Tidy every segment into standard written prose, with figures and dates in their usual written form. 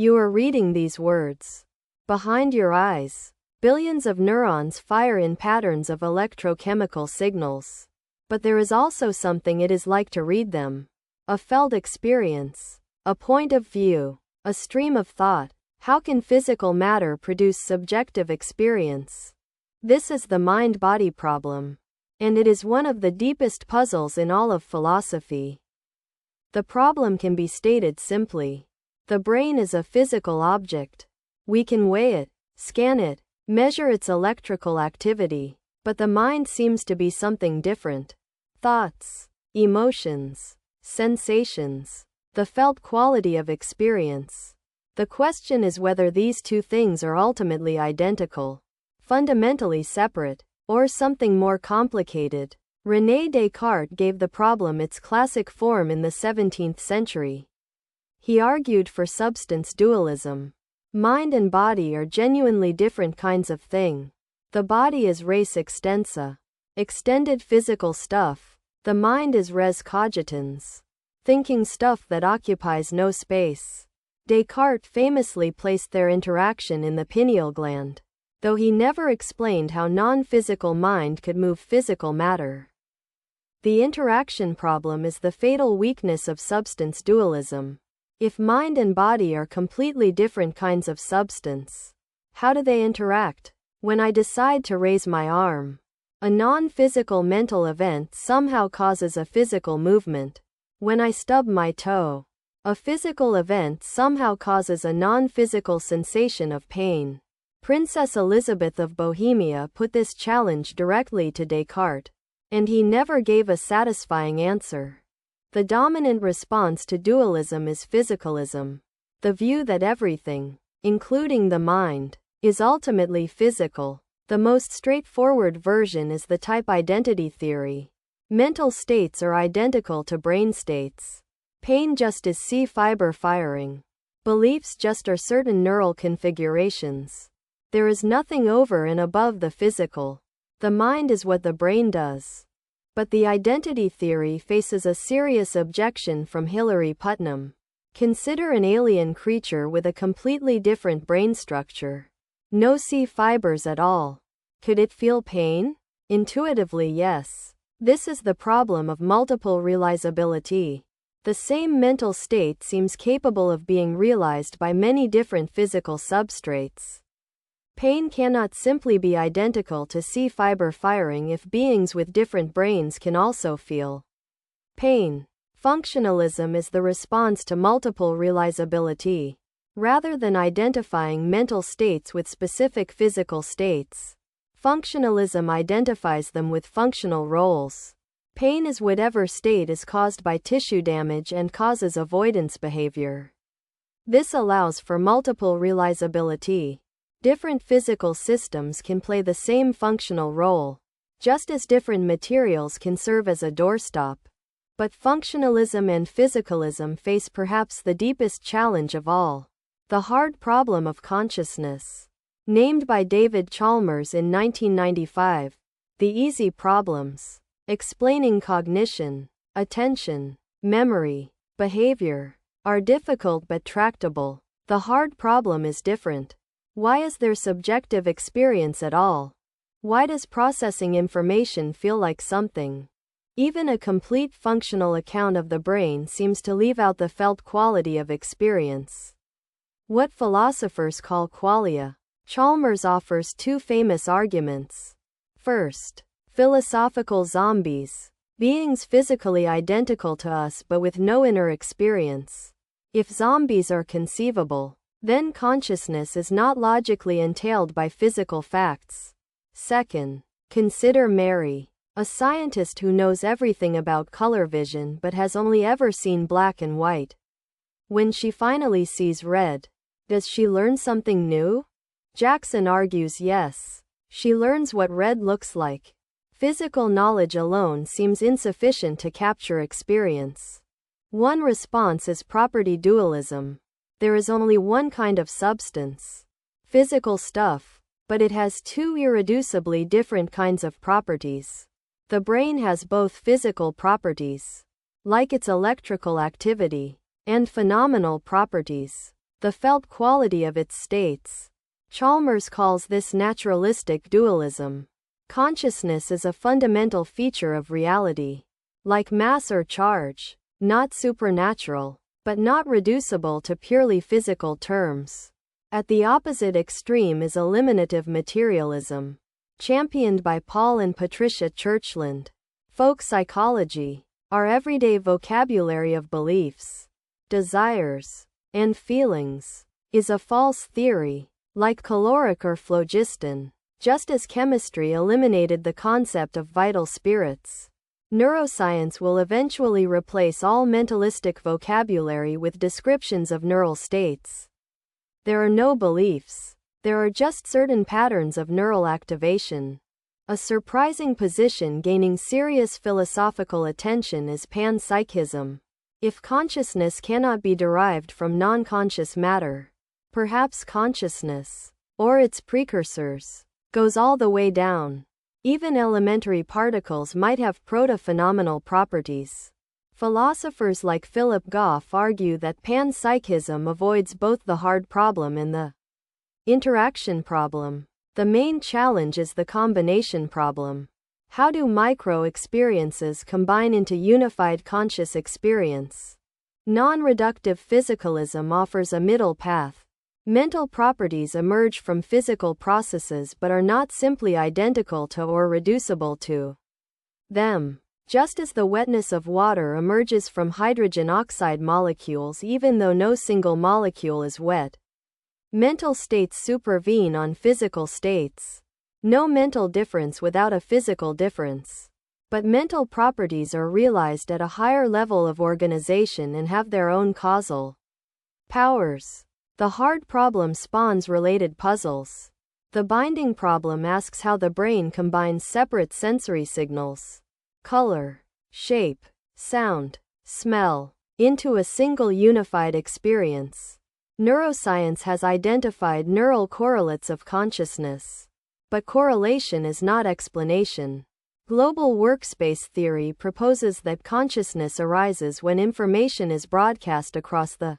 You are reading these words. Behind your eyes, billions of neurons fire in patterns of electrochemical signals. But there is also something it is like to read them. A felt experience. A point of view. A stream of thought. How can physical matter produce subjective experience? This is the mind-body problem. And it is one of the deepest puzzles in all of philosophy. The problem can be stated simply. The brain is a physical object. We can weigh it, scan it, measure its electrical activity, but the mind seems to be something different. Thoughts, emotions, sensations, the felt quality of experience. The question is whether these two things are ultimately identical, fundamentally separate, or something more complicated. René Descartes gave the problem its classic form in the 17th century. He argued for substance dualism. Mind and body are genuinely different kinds of thing. The body is res extensa, extended physical stuff. The mind is res cogitans, thinking stuff that occupies no space. Descartes famously placed their interaction in the pineal gland, though he never explained how non-physical mind could move physical matter. The interaction problem is the fatal weakness of substance dualism. If mind and body are completely different kinds of substance, how do they interact? When I decide to raise my arm, a non-physical mental event somehow causes a physical movement. When I stub my toe, a physical event somehow causes a non-physical sensation of pain. Princess Elizabeth of Bohemia put this challenge directly to Descartes, and he never gave a satisfying answer. The dominant response to dualism is physicalism, the view that everything, including the mind, is ultimately physical. The most straightforward version is the type identity theory. Mental states are identical to brain states. Pain just is C-fiber firing. Beliefs just are certain neural configurations. There is nothing over and above the physical. The mind is what the brain does. But the identity theory faces a serious objection from Hilary Putnam. Consider an alien creature with a completely different brain structure. No C-fibers at all. Could it feel pain? Intuitively, yes. This is the problem of multiple realizability. The same mental state seems capable of being realized by many different physical substrates. Pain cannot simply be identical to C-fiber firing if beings with different brains can also feel pain. Functionalism is the response to multiple realizability. Rather than identifying mental states with specific physical states, functionalism identifies them with functional roles. Pain is whatever state is caused by tissue damage and causes avoidance behavior. This allows for multiple realizability. Different physical systems can play the same functional role, just as different materials can serve as a doorstop. But functionalism and physicalism face perhaps the deepest challenge of all. The hard problem of consciousness. Named by David Chalmers in 1995, the easy problems, explaining cognition, attention, memory, behavior, are difficult but tractable. The hard problem is different. Why is there subjective experience at all? Why does processing information feel like something? Even a complete functional account of the brain seems to leave out the felt quality of experience. What philosophers call qualia. Chalmers offers two famous arguments. First, philosophical zombies, beings physically identical to us but with no inner experience. If zombies are conceivable, then consciousness is not logically entailed by physical facts. Second, consider Mary, a scientist who knows everything about color vision but has only ever seen black and white. When she finally sees red, does she learn something new? Jackson argues yes. She learns what red looks like. Physical knowledge alone seems insufficient to capture experience. One response is property dualism. There is only one kind of substance, physical stuff, but it has two irreducibly different kinds of properties. The brain has both physical properties, like its electrical activity, and phenomenal properties, the felt quality of its states. Chalmers calls this naturalistic dualism. Consciousness is a fundamental feature of reality. Like mass or charge, not supernatural, but not reducible to purely physical terms. At the opposite extreme is eliminative materialism, championed by Paul and Patricia Churchland. Folk psychology, our everyday vocabulary of beliefs, desires, and feelings, is a false theory, like caloric or phlogiston. Just as chemistry eliminated the concept of vital spirits, neuroscience will eventually replace all mentalistic vocabulary with descriptions of neural states. There are no beliefs. There are just certain patterns of neural activation. A surprising position gaining serious philosophical attention is Panpsychism. If consciousness cannot be derived from non-conscious matter, perhaps consciousness, or its precursors, goes all the way down. Even elementary particles might have proto-phenomenal properties. Philosophers like Philip Goff argue that panpsychism avoids both the hard problem and the interaction problem. The main challenge is the combination problem. How do micro-experiences combine into unified conscious experience? Non-reductive physicalism offers a middle path. Mental properties emerge from physical processes but are not simply identical to or reducible to them. Just as the wetness of water emerges from hydrogen oxide molecules even though no single molecule is wet, mental states supervene on physical states. No mental difference without a physical difference. But mental properties are realized at a higher level of organization and have their own causal powers. The hard problem spawns related puzzles. The binding problem asks how the brain combines separate sensory signals, color, shape, sound, smell, into a single unified experience. Neuroscience has identified neural correlates of consciousness. But correlation is not explanation. Global workspace theory proposes that consciousness arises when information is broadcast across the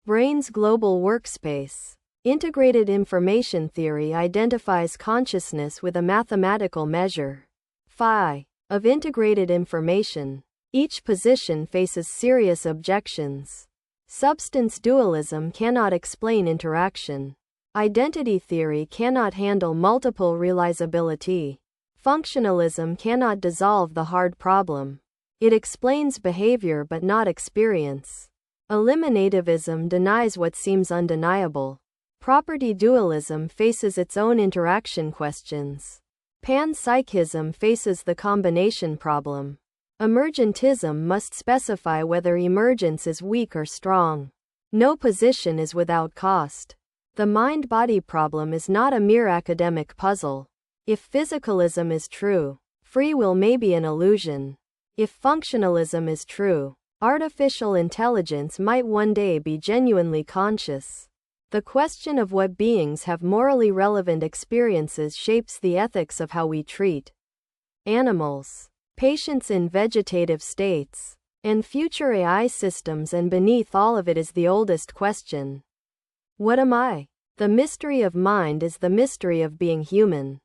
brain's global workspace. Integrated information theory identifies consciousness with a mathematical measure, phi, of integrated information. Each position faces serious objections. Substance dualism cannot explain interaction. Identity theory cannot handle multiple realizability. Functionalism cannot dissolve the hard problem. It explains behavior but not experience. Eliminativism denies what seems undeniable. Property dualism faces its own interaction questions. Panpsychism faces the combination problem. Emergentism must specify whether emergence is weak or strong. No position is without cost. The mind-body problem is not a mere academic puzzle. If physicalism is true, free will may be an illusion. If functionalism is true, artificial intelligence might one day be genuinely conscious. The question of what beings have morally relevant experiences shapes the ethics of how we treat animals, patients in vegetative states, and future AI systems, and beneath all of it is the oldest question. What am I? The mystery of mind is the mystery of being human.